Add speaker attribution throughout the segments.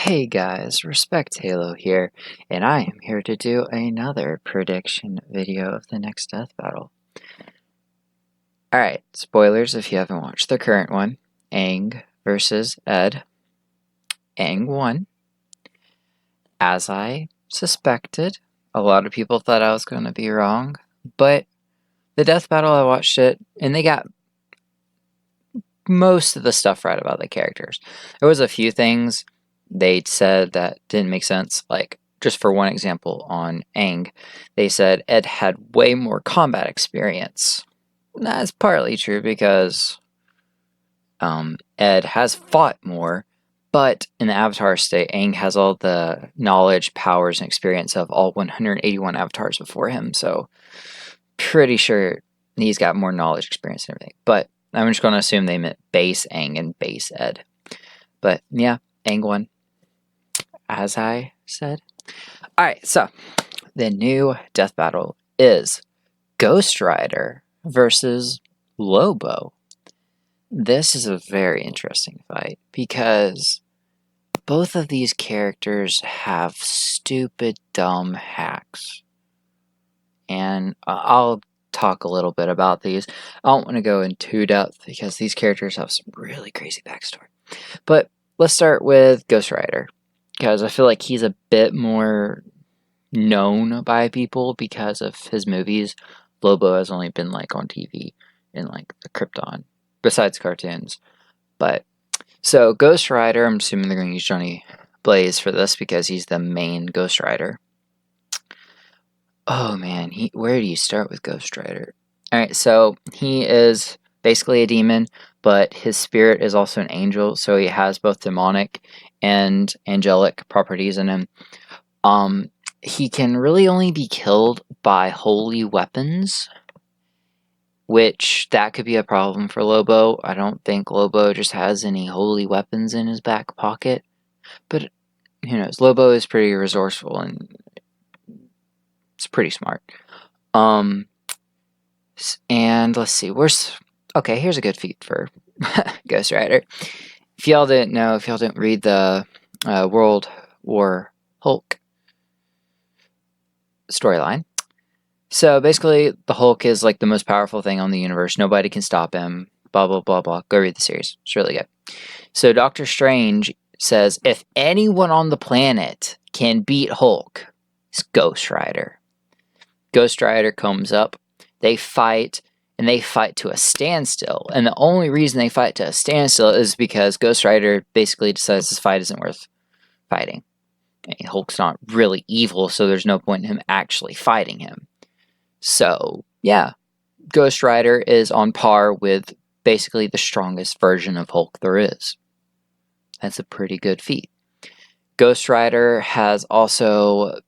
Speaker 1: Hey guys, Respect Halo here, and I am here to do another prediction video of the next death battle. Alright, spoilers if you haven't watched the current one. Aang versus Ed. Aang won. As I suspected, a lot of people thought I was going to be wrong, but the death battle, I watched it, and they got most of the stuff right about the characters. There was a few things they said that didn't make sense, like just for one example on Aang, they said Ed had way more combat experience. That's partly true because Ed has fought more, but in the Avatar state, Aang has all the knowledge, powers, and experience of all 181 avatars before him, so pretty sure he's got more knowledge, experience, and everything. But I'm just going to assume they meant base Aang and base Ed. But yeah, Aang won, as I said. Alright, so the new death battle is Ghost Rider versus Lobo. This is a very interesting fight because both of these characters have stupid, dumb hacks. And I'll talk a little bit about these. I don't want to go in too depth because these characters have some really crazy backstory. But let's start with Ghost Rider, because I feel like he's a bit more known by people because of his movies. Lobo has only been like on TV in like the Krypton, besides cartoons. But so Ghost Rider, I'm assuming they're going to use Johnny Blaze for this because he's the main Ghost Rider. Oh man, where do you start with Ghost Rider? Alright, so he is basically a demon, but his spirit is also an angel, so he has both demonic and angelic properties in him. He can really only be killed by holy weapons, which that could be a problem for Lobo. I don't think Lobo just has any holy weapons in his back pocket, but who knows? Lobo is pretty resourceful and it's pretty smart. And let's see, okay, here's a good feat for Ghost Rider. If y'all didn't know, if y'all didn't read the World War Hulk storyline, so basically the Hulk is like the most powerful thing on the universe. Nobody can stop him, blah, blah, blah, blah. Go read the series. It's really good. So Doctor Strange says, if anyone on the planet can beat Hulk, it's Ghost Rider. Ghost Rider comes up, they fight, and they fight to a standstill. And the only reason they fight to a standstill is because Ghost Rider basically decides this fight isn't worth fighting. I mean, Hulk's not really evil, so there's no point in him actually fighting him. So, yeah, Ghost Rider is on par with basically the strongest version of Hulk there is. That's a pretty good feat. Ghost Rider has also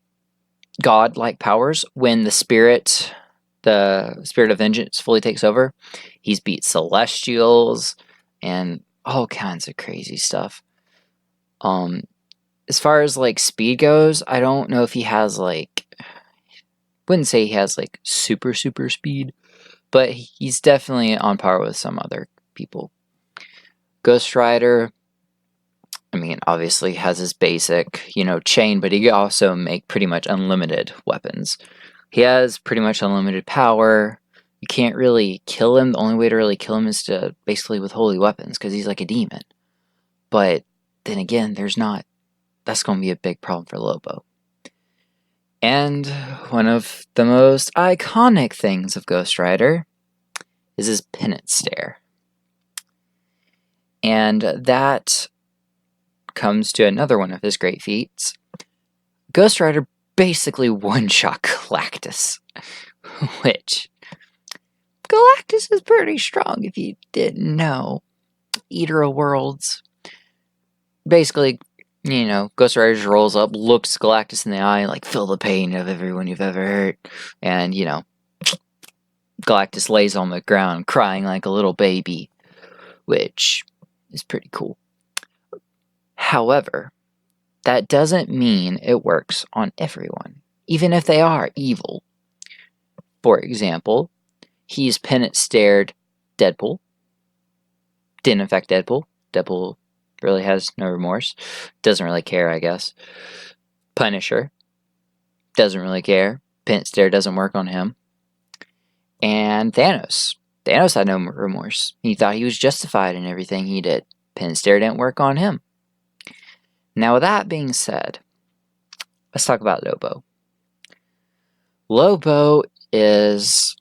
Speaker 1: god-like powers. When the spirit of vengeance fully takes over, he's beat celestials and all kinds of crazy stuff. As far as like speed goes, I don't know if he has like, wouldn't say he has like super speed, but he's definitely on par with some other people. Ghost Rider, I mean, obviously has his basic, chain, but he can also make pretty much unlimited weapons. He has pretty much unlimited power. You can't really kill him. The only way to really kill him is to basically with holy weapons, because he's like a demon. But then again, that's going to be a big problem for Lobo. And one of the most iconic things of Ghost Rider is his Penance Stare. And that comes to another one of his great feats. Ghost Rider basically one-shot Galactus, which Galactus is pretty strong if you didn't know. Eater of Worlds. Basically, Ghost Rider just rolls up, looks Galactus in the eye, like, feel the pain of everyone you've ever hurt, and, Galactus lays on the ground crying like a little baby, which is pretty cool. However, that doesn't mean it works on everyone, even if they are evil. For example, he's Penance Stared Deadpool. Didn't affect Deadpool. Deadpool really has no remorse. Doesn't really care, I guess. Punisher doesn't really care. Penance Stare doesn't work on him. And Thanos. Thanos had no remorse. He thought he was justified in everything he did. Penance Stare didn't work on him. Now, with that being said, let's talk about Lobo. Lobo is...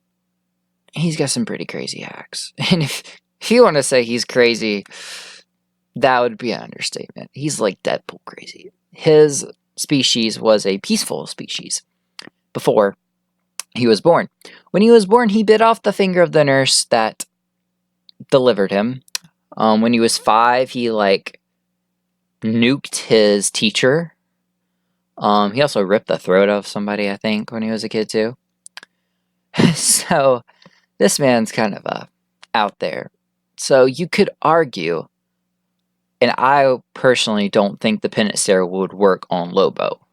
Speaker 1: he's got some pretty crazy hacks. And if you want to say he's crazy, that would be an understatement. He's like Deadpool crazy. His species was a peaceful species before he was born. When he was born, he bit off the finger of the nurse that delivered him. When he was 5, he like nuked his teacher. He also ripped the throat of somebody, I think, when he was a kid too. So this man's kind of out there. So you could argue, and I personally don't think the Penance Stare would work on Lobo.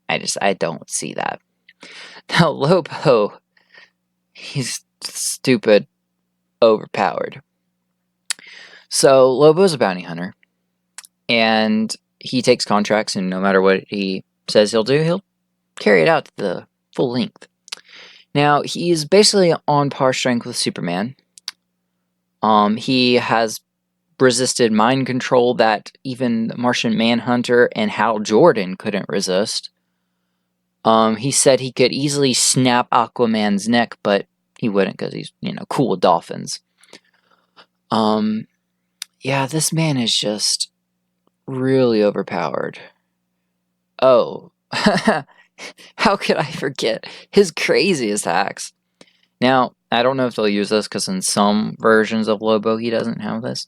Speaker 1: I don't see that. Now Lobo, he's stupid, overpowered. So Lobo's a bounty hunter, and he takes contracts, and no matter what he says he'll do, he'll carry it out to the full length. Now, he's basically on par strength with Superman. He has resisted mind control that even Martian Manhunter and Hal Jordan couldn't resist. He said he could easily snap Aquaman's neck, but he wouldn't because he's, cool with dolphins. Yeah, this man is just really overpowered. Oh, how could I forget his craziest hacks? Now, I don't know if they'll use this because in some versions of Lobo he doesn't have this.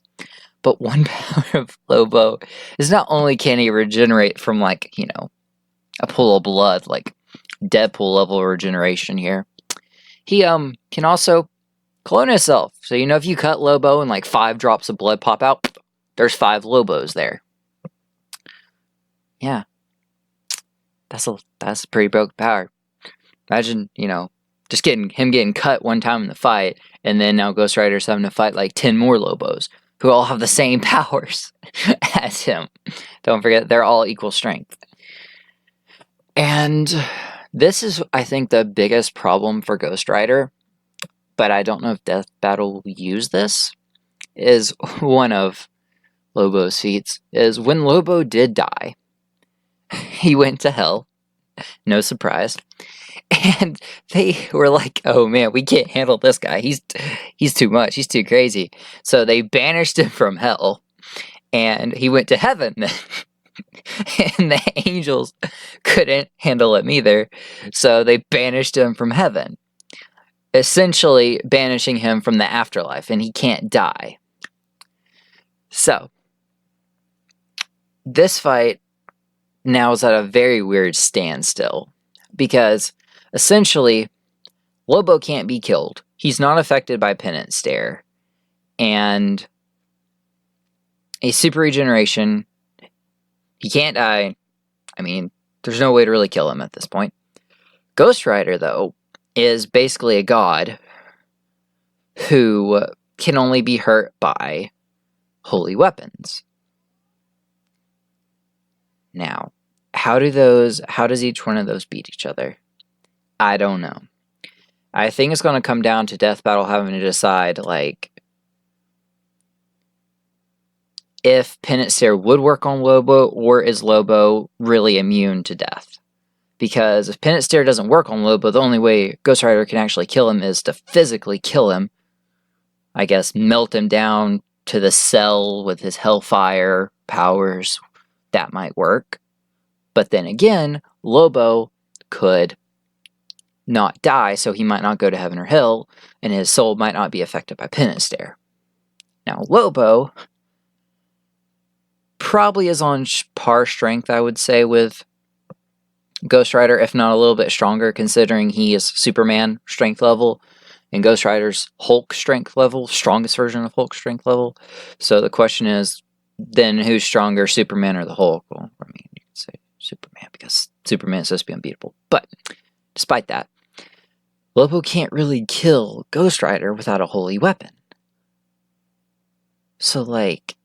Speaker 1: But one power of Lobo is not only can he regenerate from like, a pool of blood, like Deadpool level regeneration here. He can also clone himself. So if you cut Lobo and like 5 drops of blood pop out, there's 5 Lobos there. Yeah. That's a pretty broken power. Imagine, just getting cut one time in the fight, and then now Ghost Rider's having to fight like 10 more Lobos who all have the same powers as him. Don't forget, they're all equal strength. And this is, I think, the biggest problem for Ghost Rider, but I don't know if Death Battle will use this, is one of Lobo's feats, is when Lobo did die, he went to hell, no surprise, and they were like, oh man, we can't handle this guy, he's too much, he's too crazy, so they banished him from hell, and he went to heaven. And the angels couldn't handle him either, so they banished him from heaven, essentially banishing him from the afterlife, and he can't die. So this fight now is at a very weird standstill, because essentially Lobo can't be killed. He's not affected by Penance Stare, and a super regeneration. He can't die. I mean, there's no way to really kill him at this point. Ghost Rider, though, is basically a god who can only be hurt by holy weapons. Now, how does each one of those beat each other? I don't know. I think it's going to come down to Death Battle having to decide, like, if Penance Stare would work on Lobo, or is Lobo really immune to death? Because if Penance Stare doesn't work on Lobo, the only way Ghost Rider can actually kill him is to physically kill him. I guess melt him down to the cell with his hellfire powers. That might work. But then again, Lobo could not die, so he might not go to heaven or hell, and his soul might not be affected by Penance Stare. Now, Lobo probably is on par strength, I would say, with Ghost Rider, if not a little bit stronger, considering he is Superman strength level, and Ghost Rider's Hulk strength level, strongest version of Hulk strength level. So the question is, then who's stronger, Superman or the Hulk? Well, I mean, you could say Superman, because Superman is supposed to be unbeatable. But despite that, Lobo can't really kill Ghost Rider without a holy weapon. So, like,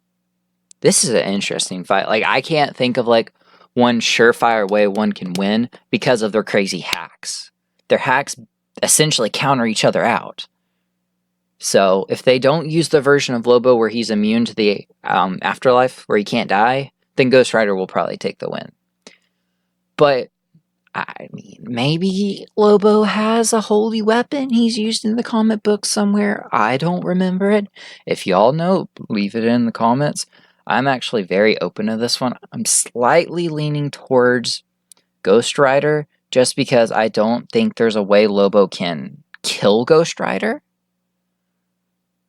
Speaker 1: This is an interesting fight. Like, I can't think of like one surefire way one can win because of their crazy hacks. Their hacks essentially counter each other out. So if they don't use the version of Lobo where he's immune to the afterlife, where he can't die, then Ghost Rider will probably take the win. But I mean, maybe Lobo has a holy weapon he's used in the comic book somewhere. I don't remember it. If y'all know, leave it in the comments. I'm actually very open to this one. I'm slightly leaning towards Ghost Rider just because I don't think there's a way Lobo can kill Ghost Rider.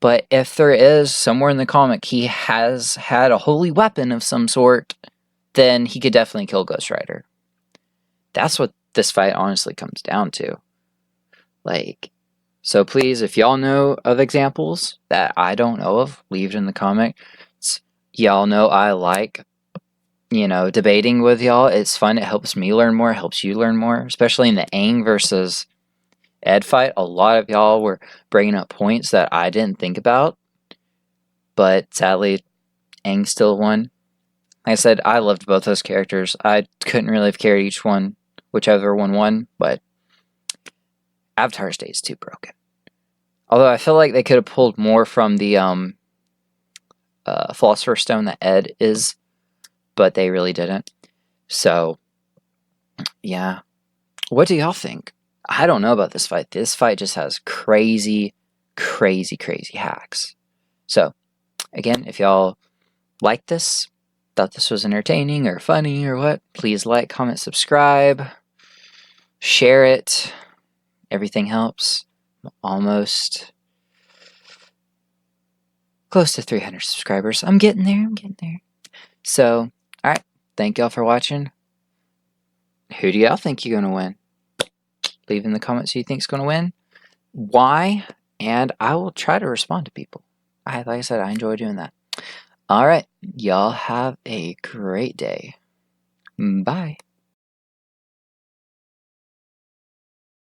Speaker 1: But if there is, somewhere in the comic he has had a holy weapon of some sort, then he could definitely kill Ghost Rider. That's what this fight honestly comes down to. Like, so please, if y'all know of examples that I don't know of, leave it in the comments. Y'all know I like, debating with y'all. It's fun. It helps me learn more. It helps you learn more, especially in the Aang versus Ed fight. A lot of y'all were bringing up points that I didn't think about, but sadly, Aang still won. Like I said, I loved both those characters. I couldn't really have carried each one, whichever one won, but Avatar stays too broken. Although I feel like they could have pulled more from the Philosopher's Stone that Ed is, but they really didn't. So, yeah. What do y'all think? I don't know about this fight. This fight just has crazy, crazy, crazy hacks. So, again, if y'all like this, thought this was entertaining or funny or what, please like, comment, subscribe, share it. Everything helps. Almost close to 300 subscribers. I'm getting there. So, alright. Thank y'all for watching. Who do y'all think you're going to win? Leave in the comments who you think's going to win. Why? And I will try to respond to people. Like I said, I enjoy doing that. Alright. Y'all have a great day. Bye.